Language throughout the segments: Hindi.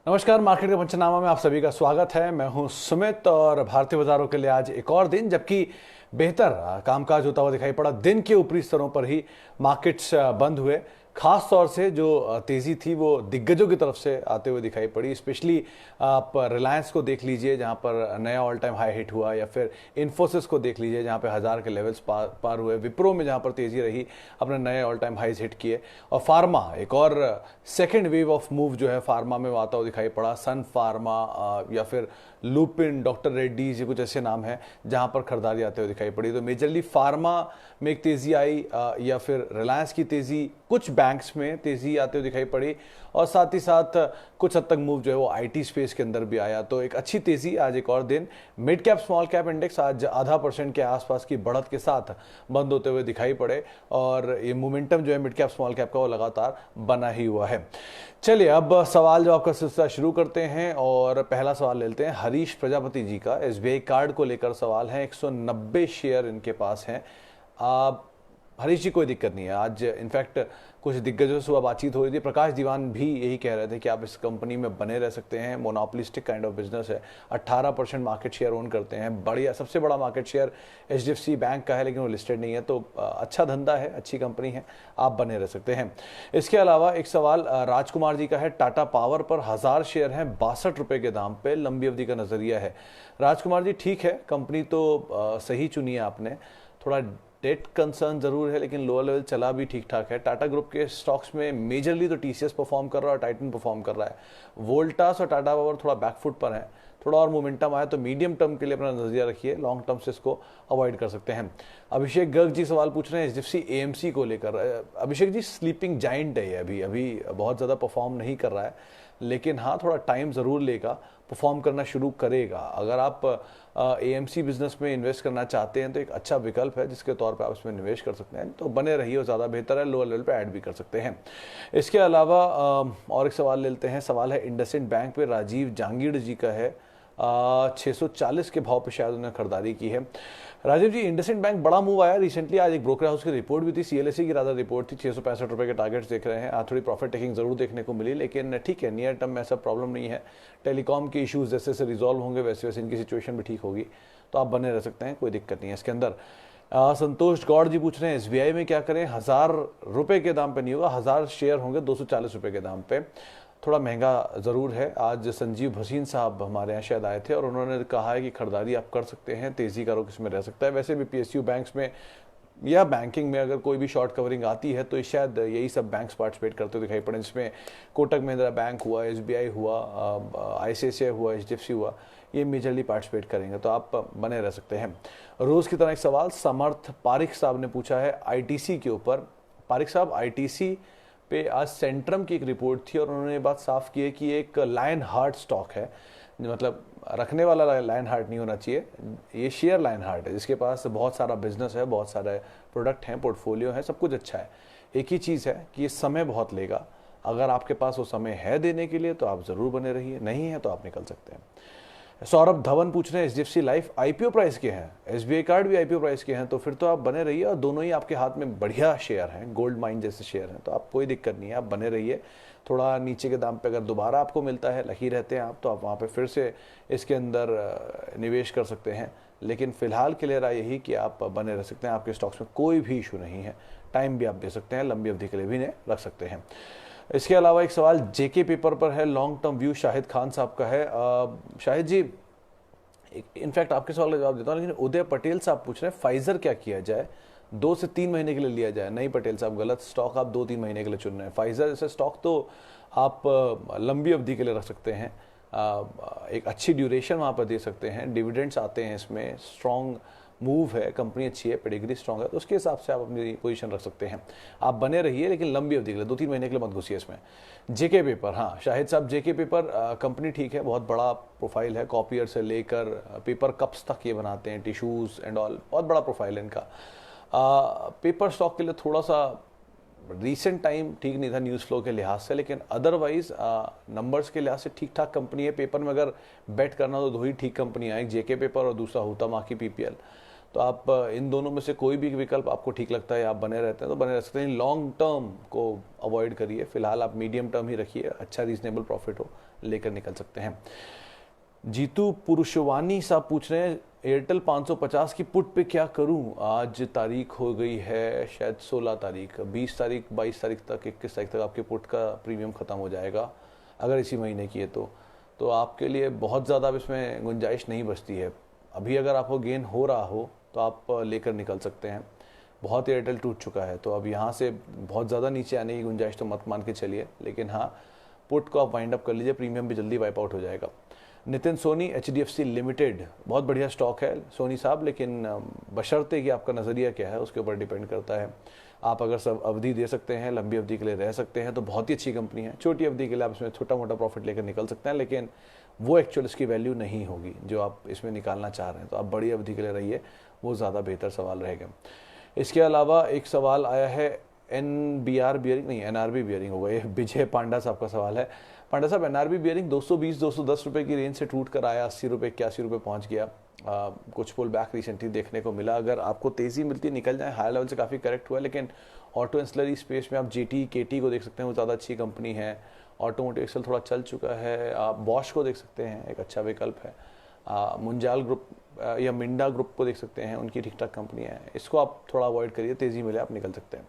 नमस्कार, मार्केट के पंचनामा में आप सभी का स्वागत है। मैं हूं सुमित और भारतीय बाजारों के लिए आज एक और दिन जबकि बेहतर कामकाज होता हुआ दिखाई पड़ा। दिन के ऊपरी स्तरों पर ही मार्केट्स बंद हुए। खास तौर से जो तेजी थी वो दिग्गजों की तरफ से आते हुए दिखाई पड़ी। स्पेशली आप रिलायंस को देख लीजिए जहां पर नया ऑल टाइम हाई हिट हुआ, या फिर इन्फोसिस को देख लीजिए जहां पे 1000 के लेवल्स पार हुए। विप्रो में जहां पर तेजी रही अपने नए ऑल टाइम हाइज हिट किए। और फार्मा एक और सेकेंड वेव ऑफ मूव जो है फार्मा में आता हुआ दिखाई पड़ा। सन फार्मा या फिर लुपिन, डॉक्टर रेड्डीज, ये कुछ ऐसे नाम हैं जहां पर खरीदारी आते हुए दिखाई पड़ी। तो मेजरली फार्मा में एक तेजी आई, या फिर रिलायंस की तेजी, कुछ बैंक्स में तेजी आते हुए दिखाई पड़ी, और साथ ही साथ कुछ हद तक मूव जो है वो आईटी स्पेस के अंदर भी आया। तो एक अच्छी तेजी आज एक और दिन। Mid cap small cap index आज 0.5% के आसपास की बढ़त के साथ बंद होते हुए दिखाई पड़े, और ये मोमेंटम जो है मिड कैप स्मॉल कैप का वो लगातार बना ही हुआ है। चलिए अब सवाल जवाब का सिलसिला शुरू करते हैं, और पहला सवाल लेते हैं हरीश प्रजापति जी का। एसबीआई कार्ड को लेकर सवाल है। 190 शेयर इनके पास हैं। हरीश जी, कोई दिक्कत नहीं है। आज इनफैक्ट कुछ दिग्गजों से सुबह बातचीत हो रही थी। प्रकाश दीवान भी यही कह रहे थे कि आप इस कंपनी में बने रह सकते हैं। मोनोपोलिस्टिक काइंड ऑफ बिजनेस है। 18% मार्केट शेयर ओन करते हैं। बढ़िया, सबसे बड़ा मार्केट शेयर एचडीएफसी बैंक का है, लेकिन वो लिस्टेड नहीं है। तो अच्छा धंधा है, अच्छी कंपनी है, आप बने रह सकते हैं। इसके अलावा एक सवाल राजकुमार जी का है। टाटा पावर पर 1000 शेयर हैं 62 रुपए के दाम पे, लंबी अवधि का नजरिया है। राजकुमार जी, ठीक है, कंपनी तो सही चुनी है आपने। थोड़ा डेट कंसर्न जरूर है, लेकिन लोअर लेवल चला भी ठीक ठाक है। टाटा ग्रुप के स्टॉक्स में मेजरली तो टीसीएस परफॉर्म कर रहा है और टाइटन परफॉर्म कर रहा है। वोल्टास और टाटा पावर थोड़ा बैकफुट पर है। थोड़ा और मोमेंटम आया तो मीडियम टर्म के लिए अपना नजरिया रखिए, लॉन्ग टर्म से इसको अवॉइड कर सकते हैं। अभिषेक गर्ग जी सवाल पूछ रहे हैं एचडीएफसी एएमसी को लेकर। अभिषेक जी, स्लीपिंग जाइंट है, अभी अभी बहुत ज़्यादा परफॉर्म नहीं कर रहा है, लेकिन हाँ थोड़ा टाइम ज़रूर लेगा, परफॉर्म करना शुरू करेगा। अगर आप एएमसी बिजनेस में इन्वेस्ट करना चाहते हैं तो एक अच्छा विकल्प है जिसके तौर पे आप इसमें निवेश कर सकते हैं। तो बने रहिए, और ज़्यादा बेहतर है। लोअर लेवल पे ऐड भी कर सकते हैं। इसके अलावा और एक सवाल लेते हैं। सवाल है इंडसइंड बैंक पे, राजीव जहांगीर जी का है। 640 के भाव पे शायद उन्होंने खरीदारी की है। राजीव जी, इंडसइंड बैंक बड़ा मूव आया रिसेंटली। आज एक ब्रोकर हाउस की रिपोर्ट भी थी, सीएलएसई की राधा रिपोर्ट थी। 665 रुपए के टारगेट्स देख रहे हैं। थोड़ी प्रॉफिट टेकिंग जरूर देखने को मिली, लेकिन ठीक है, नियर टर्म में ऐसा प्रॉब्लम नहीं है। टेलीकॉम के इश्यूज जैसे जैसे रिजॉल्व होंगे वैसे वैसे इनकी सिचुएशन भी ठीक होगी, तो आप बने रह सकते हैं, कोई दिक्कत नहीं है इसके अंदर। संतोष गौड़ जी पूछ रहे हैं एसबीआई में क्या करें। 1000 रुपए के दाम पे नहीं होगा, 1000 शेयर होंगे 240 रुपए के दाम पे। थोड़ा महंगा ज़रूर है। आज संजीव भसीन साहब हमारे यहाँ शायद आए थे और उन्होंने कहा है कि खरीदारी आप कर सकते हैं, तेज़ी का रुख इसमें रह सकता है। वैसे भी पीएसयू बैंक्स में या बैंकिंग में अगर कोई भी शॉर्ट कवरिंग आती है तो शायद यही सब बैंक्स पार्टिसिपेट करते हुए दिखाई पड़े, जिसमें कोटक महिंद्रा बैंक हुआ, एसबीआई हुआ, आईसीआईसीआई हुआ, एचडीएफसी हुआ, ये मेजरली पार्टिसिपेट करेंगे, तो आप बने रह सकते हैं। रोज़ की तरह एक सवाल समर्थ पारिक साहब ने पूछा है आईटीसी के ऊपर। पारिक साहब, आईटीसी पे आज सेंट्रम की एक रिपोर्ट थी और उन्होंने ये बात साफ की है कि एक लायन हार्ट स्टॉक है, मतलब लायन हार्ट लायन हार्ट नहीं होना चाहिए, ये शेयर लायन हार्ट है, जिसके पास बहुत सारा बिजनेस है, बहुत सारे प्रोडक्ट हैं, पोर्टफोलियो है, सब कुछ अच्छा है। एक ही चीज़ है कि ये समय बहुत लेगा। अगर आपके पास वो समय है देने के लिए तो आप ज़रूर बने रहिए, नहीं है तो आप निकल सकते हैं। सौरभ धवन पूछ रहे हैं एचडीएफसी लाइफ आईपीओ प्राइस के हैं, एसबीआई कार्ड भी आईपीओ प्राइस के हैं, तो फिर तो आप बने रहिए, और दोनों ही आपके हाथ में बढ़िया शेयर हैं, गोल्ड माइन जैसे शेयर हैं, तो आप कोई दिक्कत नहीं है, आप बने रहिए। थोड़ा नीचे के दाम पे अगर दोबारा आपको मिलता है, लकी रहते हैं आप, तो आप वहाँ पे फिर से इसके अंदर निवेश कर सकते हैं। लेकिन फिलहाल के लिए राय यही कि आप बने रह सकते हैं, आपके स्टॉक्स में कोई भी इशू नहीं है। टाइम भी आप दे सकते हैं, लंबी अवधि के लिए भी इन्हें रख सकते हैं। इसके अलावा एक सवाल जेके पेपर पर है, long term view Shahid Khan साहब का है। शाहिद जी, इनफैक्ट आपके सवाल का जवाब देता हूँ, लेकिन उदय पटेल साहब पूछ रहे हैं फाइजर क्या किया जाए, 2 से 3 महीने के लिए लिया जाए। नहीं पटेल साहब, गलत स्टॉक आप 2-3 महीने के लिए चुन रहे हैं। फाइजर जैसे स्टॉक तो आप लंबी अवधि के लिए रख सकते हैं, एक अच्छी ड्यूरेशन वहाँ पर दे सकते हैं, डिविडेंड्स आते हैं इसमें, स्ट्रॉन्ग मूव है, कंपनी अच्छी है, पेडिग्री स्ट्रॉन्ग है, तो उसके हिसाब से आप अपनी पोजीशन रख सकते हैं। आप बने रहिए, लेकिन लंबी अवधि के लिए, 2-3 महीने के लिए मत घुसिए इसमें। जेके पेपर, हाँ शाहिद साहब, जेके पेपर कंपनी ठीक है, बहुत बड़ा प्रोफाइल है, कॉपियर से लेकर पेपर कप्स तक ये बनाते हैं, टिश्यूज़ एंड ऑल, बहुत बड़ा प्रोफाइल है इनका। पेपर स्टॉक के लिए थोड़ा सा रीसेंट टाइम ठीक नहीं था न्यूज़ फ्लो के लिहाज से, लेकिन अदरवाइज नंबर्स के लिहाज से ठीक ठाक कंपनी है। पेपर में अगर बेट करना तो 2 ही ठीक कंपनियाँ, एक जेके पेपर और दूसरा हुतामा की पीपीएल, तो आप इन दोनों में से कोई भी विकल्प आपको ठीक लगता है, आप बने रहते हैं तो बने रह सकते हैं। लॉन्ग टर्म को अवॉइड करिए, फिलहाल आप मीडियम टर्म ही रखिए, अच्छा रीजनेबल प्रॉफिट हो लेकर निकल सकते हैं। जीतू पुरुषवानी साहब पूछ रहे हैं एयरटेल 550 की पुट पे क्या करूं, आज तारीख हो गई है शायद 16 तारीख, 20 तारीख 22 तारीख तक 21 तारीख तक आपके पुट का प्रीमियम ख़त्म हो जाएगा अगर इसी महीने की है तो आपके लिए बहुत ज़्यादा अब इसमें गुंजाइश नहीं बचती है। अभी अगर आपको गेन हो रहा हो तो आप लेकर निकल सकते हैं। बहुत एयरटेल टूट चुका है तो अब यहाँ से बहुत ज़्यादा नीचे आने की गुंजाइश तो मत मान के चलिए, लेकिन हाँ पुट को आप वाइंड अप कर लीजिए, प्रीमियम भी जल्दी वाइप आउट हो जाएगा। नितिन सोनी HDFC लिमिटेड बहुत बढ़िया स्टॉक है सोनी साहब, लेकिन बशर्ते कि आपका नज़रिया क्या है उसके ऊपर डिपेंड करता है। आप अगर सब अवधि दे सकते हैं, लंबी अवधि के लिए रह सकते हैं तो बहुत ही अच्छी कंपनी है। छोटी अवधि के लिए आप इसमें छोटा मोटा प्रॉफिट लेकर निकल सकते हैं, लेकिन वो एक्चुअल इसकी वैल्यू नहीं होगी जो आप इसमें निकालना चाह रहे हैं। तो आप बड़ी अवधि के लिए रहिए, वो ज़्यादा बेहतर सवाल रहेगा। इसके अलावा एक सवाल आया है NBR बियरिंग नहीं NRB बियरिंग होगा, ये विजय पांडा साहब का सवाल है। पांडा साहब NRB बियरिंग 220-210 रुपए की रेंज से टूट कर आया, 80 रुपये 81 रुपये पहुंच गया। कुछ पुल बैक रिसेंटली देखने को मिला। अगर आपको तेज़ी मिलती निकल जाए, हाई लेवल से काफ़ी करेक्ट हुआ है, लेकिन ऑटो इंसलरी स्पेस में आप GT KT को देख सकते हैं, वो ज़्यादा अच्छी कंपनी है। ऑटोमोटिव एक्सेल थोड़ा चल चुका है, आप बॉश को देख सकते हैं, एक अच्छा विकल्प है। मुंजाल ग्रुप या मिंडा ग्रुप को देख सकते हैं, उनकी ठीक ठाक कंपनी है, इसको आप थोड़ा अवॉइड करिए, तेज़ी मिले आप निकल सकते हैं।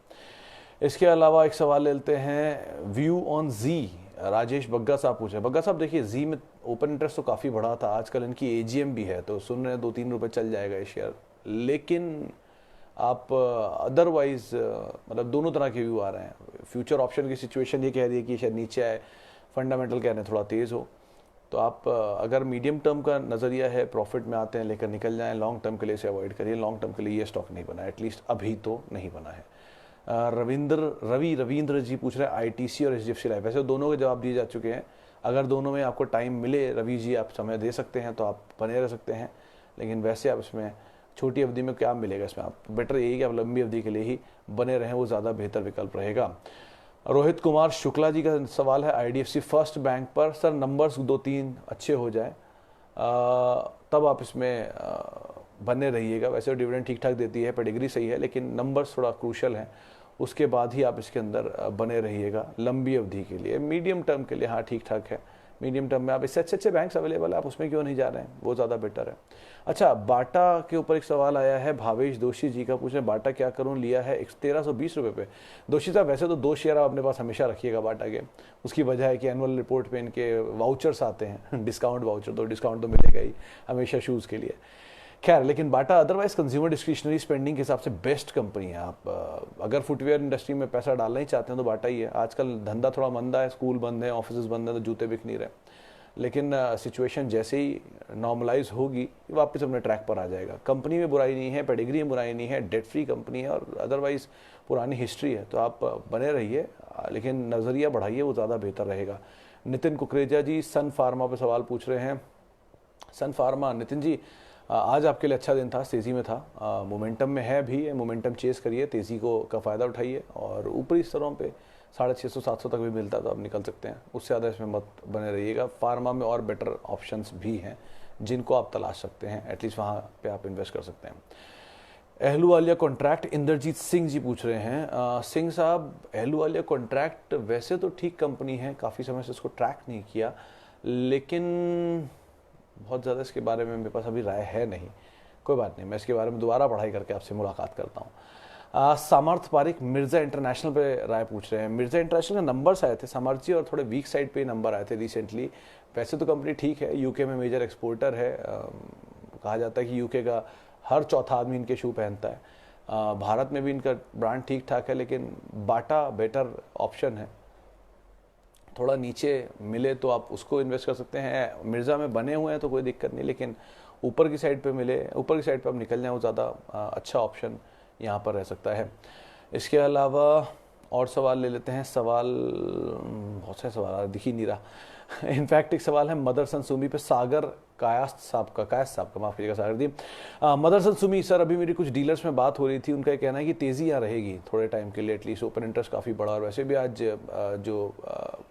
इसके अलावा एक सवाल लेते हैं व्यू ऑन जी, राजेश बग्गा साहब पूछे। बग्गा साहब देखिए जी में ओपन इंटरेस्ट तो काफ़ी बढ़ा था, आजकल इनकी AGM भी है तो सुन रहे हैं 2-3 रुपये चल जाएगा ये शेयर, लेकिन आप अदरवाइज मतलब दोनों तरह के व्यू आ रहे हैं। फ्यूचर ऑप्शन की सिचुएशन ये कह रही है कि शायद नीचे आए, फंडामेंटल कह रहे हैं थोड़ा तेज़ हो। तो आप अगर मीडियम टर्म का नज़रिया है, प्रॉफिट में आते हैं लेकर निकल जाएं, लॉन्ग टर्म के लिए इसे अवॉइड करिए। लॉन्ग टर्म के लिए ये स्टॉक नहीं बना है, एटलीस्ट अभी तो नहीं बना है। रविंद्र जी पूछ रहे हैं ITC और HDFC लाइफ, वैसे दोनों के जवाब दिए जा चुके हैं। अगर दोनों में आपको टाइम मिले रवि जी, आप समय दे सकते हैं तो आप बने रह सकते हैं, लेकिन वैसे आप इसमें छोटी अवधि में क्या मिलेगा, इसमें आप बेटर यही कि आप लंबी अवधि के लिए ही बने रहें, वो ज़्यादा बेहतर विकल्प रहेगा। रोहित कुमार शुक्ला जी का सवाल है IDFC फर्स्ट बैंक पर, सर नंबर्स 2-3 अच्छे हो जाए तब आप इसमें बने रहिएगा। वैसे डिविडेंड ठीक ठाक देती है, पेडिग्री सही है, लेकिन नंबर्स थोड़ा क्रूशल हैं, उसके बाद ही आप इसके अंदर बने रहिएगा लंबी अवधि के लिए। मीडियम टर्म के लिए हाँ ठीक ठाक है, मीडियम टर्म में आप इससे अच्छे बैंक्स अवेलेबल है, आप उसमें क्यों नहीं जा रहे हैं, वो ज़्यादा बेटर है। अच्छा, बाटा के ऊपर एक सवाल आया है, भावेश दोषी जी का, पूछ रहे बाटा क्या करूं, लिया है 1320 रुपये पे। दोषी साहब वैसे तो 2 शेयर आप अपने पास हमेशा रखिएगा बाटा के, उसकी वजह है कि एनुअल रिपोर्ट पे इनके वाउचर्स आते हैं डिस्काउंट वाउचर, तो डिस्काउंट तो मिलेगा ही हमेशा शूज़ के लिए। खैर, लेकिन बाटा अदरवाइज कंज्यूमर डिस्क्रिशनरी स्पेंडिंग के हिसाब से बेस्ट कंपनी है। आप अगर फुटवेयर इंडस्ट्री में पैसा डालना ही चाहते हैं तो बाटा ही है। आजकल धंधा थोड़ा मंदा है, स्कूल बंद है, ऑफिस बंद है, तो जूते बिक नहीं रहे, लेकिन सिचुएशन जैसे ही नॉर्मलाइज होगी वापस अपने ट्रैक पर आ जाएगा। कंपनी में बुराई नहीं है, पेडिग्री में बुराई नहीं है, डेट फ्री कंपनी है और अदरवाइज पुरानी हिस्ट्री है, तो आप बने रहिए, लेकिन नज़रिया बढ़ाइए, वो ज़्यादा बेहतर रहेगा। नितिन कुकरेजा जी सन फार्मा पर सवाल पूछ रहे हैं। सन फार्मा, नितिन जी आज आपके लिए अच्छा दिन था, तेज़ी में था, मोमेंटम में है भी, मोमेंटम चेस करिए, तेज़ी को का फ़ायदा उठाइए और ऊपरी स्तरों पे 650-700 तक भी मिलता है तो आप निकल सकते हैं, उससे ज़्यादा इसमें मत बने रहिएगा। फार्मा में और बेटर ऑप्शंस भी हैं जिनको आप तलाश सकते हैं, एटलीस्ट वहाँ पे आप इन्वेस्ट कर सकते हैं। अहलूवालिया कॉन्ट्रैक्ट, इंद्रजीत सिंह जी पूछ रहे हैं। सिंह साहब, अहलूवालिया कॉन्ट्रैक्ट वैसे तो ठीक कंपनी है, काफ़ी समय से इसको ट्रैक नहीं किया, लेकिन बहुत ज़्यादा इसके बारे में मेरे पास अभी राय है नहीं। कोई बात नहीं, मैं इसके बारे में दोबारा पढ़ाई करके आपसे मुलाकात करता हूँ। सामर्थ पारिक मिर्ज़ा इंटरनेशनल पे राय पूछ रहे हैं। मिर्ज़ा इंटरनेशनल के नंबर्स आए थे सामर्थ जी, और थोड़े वीक साइड पे नंबर आए थे रिसेंटली। वैसे तो कंपनी ठीक है, यूके में मेजर एक्सपोर्टर है, कहा जाता है कि यूके का हर चौथा आदमी इनके शू पहनता है। भारत में भी इनका ब्रांड ठीक ठाक है, लेकिन बाटा बेटर ऑप्शन है। थोड़ा नीचे मिले तो आप उसको इन्वेस्ट कर सकते हैं। मिर्ज़ा में बने हुए हैं तो कोई दिक्कत नहीं, लेकिन ऊपर की साइड पे मिले, ऊपर की साइड पे आप निकल जाएं, वो ज़्यादा अच्छा ऑप्शन यहाँ पर रह सकता है। इसके अलावा और सवाल ले लेते हैं। सवाल बहुत सारे सवाल दिख ही नहीं रहा। इनफैक्ट एक सवाल है मदरसन सुमी पे, सागर कायस्थ साहब का माफ़ कीजिएगा सागर जी। मदरसन सुमी सर, अभी मेरी कुछ डीलर्स में बात हो रही थी, उनका कहना है कि तेज़ी यहाँ रहेगी थोड़े टाइम के लिए, एटलीस्ट ओपन इंटरेस्ट काफ़ी बड़ा, और वैसे भी आज जो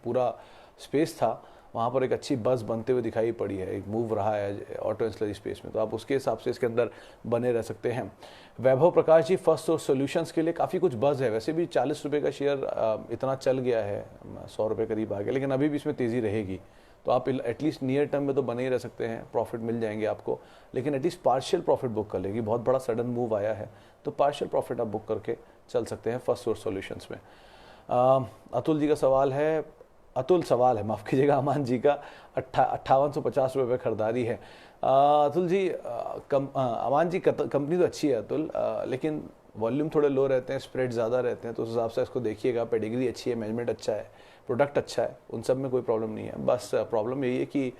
पूरा स्पेस था वहाँ पर एक अच्छी बस बनते हुए दिखाई पड़ी है, एक मूव रहा है ऑटो एंसिलरी स्पेस में, तो आप उसके हिसाब से इसके अंदर बने रह सकते हैं। वैभव Prakash ji, first source solutions के लिए काफ़ी कुछ बज़ है, वैसे भी 40 रुपये का शेयर इतना चल गया है, 100 रुपये करीब आ गया, लेकिन अभी भी इसमें तेज़ी रहेगी, तो आप एटलीस्ट नियर टर्म में तो बने ही रह सकते हैं, प्रॉफिट मिल जाएंगे आपको, लेकिन एटलीस्ट पार्शियल प्रॉफिट बुक कर लेगी। बहुत बड़ा सडन मूव आया है तो पार्शियल प्रॉफिट आप बुक करके चल सकते हैं फर्स्ट सोर्स सॉल्यूशंस में। अतुल जी का सवाल है, माफ़ कीजिएगा, अमान जी का 5850 रुपये खरीदारी है। अतुल जी, अमान जी कंपनी तो अच्छी है अतुल, लेकिन वॉल्यूम थोड़े लो रहते हैं, स्प्रेड ज़्यादा रहते हैं, तो उस हिसाब से इसको देखिएगा। पेडिग्री अच्छी है, मैनेजमेंट अच्छा है, प्रोडक्ट अच्छा है, उन सब में कोई प्रॉब्लम नहीं है। बस प्रॉब्लम यही है कि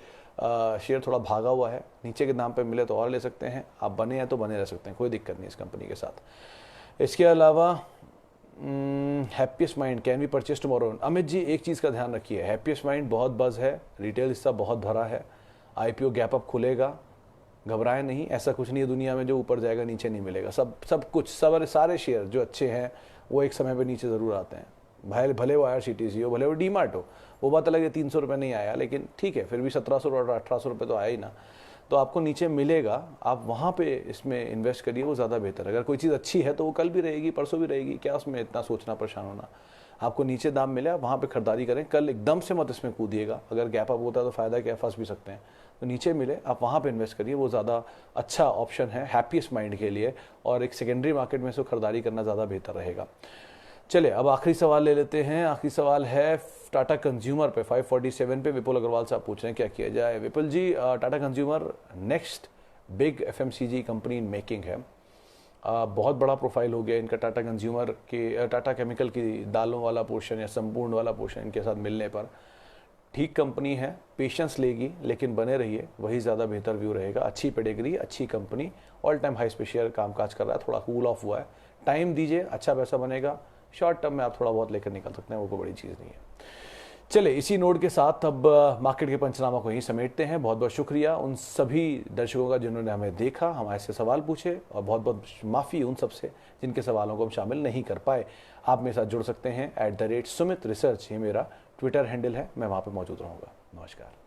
शेयर थोड़ा भागा हुआ है, नीचे के दाम पे मिले तो और ले सकते हैं, आप बने हैं तो बने रह सकते हैं, कोई दिक्कत नहीं इस कंपनी के साथ। इसके अलावा Happiest Mind can be purchase tomorrow. Amit ji, एक चीज़ का ध्यान रखिए, हैप्पीएस्ट माइंड बहुत बज़ है, रिटेल हिस्सा बहुत भरा है, आईपीओ गैप अप खुलेगा, घबराएं नहीं, ऐसा कुछ नहीं है दुनिया में जो ऊपर जाएगा नीचे नहीं मिलेगा। सारे शेयर जो अच्छे हैं वो एक समय पे नीचे ज़रूर आते हैं, भले वो IRCTC हो, भले वो डीमार्ट हो, वो बात अलग है 300 रुपये नहीं आया, लेकिन ठीक है, फिर भी 1700 और 1800 रुपये तो आया ही ना, तो आपको नीचे मिलेगा, आप वहाँ पे इसमें इन्वेस्ट करिए, वो ज़्यादा बेहतर है। अगर कोई चीज़ अच्छी है तो वो कल भी रहेगी, परसों भी रहेगी, क्या उसमें इतना सोचना परेशान होना। आपको नीचे दाम मिले, आप वहाँ पे खरीदारी करें, कल एकदम से मत इसमें कूदिएगा, अगर गैप अप होता है तो फ़ायदा क्या, फंस भी सकते हैं, तो नीचे मिले आप वहाँ पे इन्वेस्ट करिए, वो ज़्यादा अच्छा ऑप्शन है हैप्पीएस्ट माइंड के लिए, और एक सेकेंडरी मार्केट में से खरीदारी करना ज़्यादा बेहतर रहेगा। चलिए अब आखिरी सवाल ले लेते हैं। आखिरी सवाल है टाटा कंज्यूमर पे 547 पे विपुल अग्रवाल साहब पूछ रहे हैं क्या किया जाए। Vipul ji, Tata consumer next big FMCG company in making है, बहुत बड़ा प्रोफाइल हो गया इनका टाटा कंज्यूमर के, टाटा केमिकल की दालों वाला पोर्शन या संपूर्ण वाला पोर्शन इनके साथ मिलने पर ठीक कंपनी है, पेशेंस लेगी, लेकिन बने रहिए, वही ज़्यादा बेहतर व्यू रहेगा। अच्छी पेडिग्री, अच्छी कंपनी, ऑल टाइम हाई पे शेयर कामकाज कर रहा है, थोड़ा कूल ऑफ हुआ है, टाइम दीजिए, अच्छा पैसा बनेगा, शॉर्ट टर्म में आप थोड़ा बहुत लेकर निकल सकते हैं, वो कोई बड़ी चीज़ नहीं है। चलिए इसी नोट के साथ अब मार्केट के पंचनामा को यहीं समेटते हैं। बहुत बहुत शुक्रिया उन सभी दर्शकों का जिन्होंने हमें देखा, हमारे से सवाल पूछे, और बहुत बहुत माफ़ी उन सब से जिनके सवालों को हम शामिल नहीं कर पाए। आप मेरे साथ जुड़ सकते हैं @Sumit Research, ये मेरा ट्विटर हैंडल है, मैं वहाँ पर मौजूद रहूँगा। नमस्कार।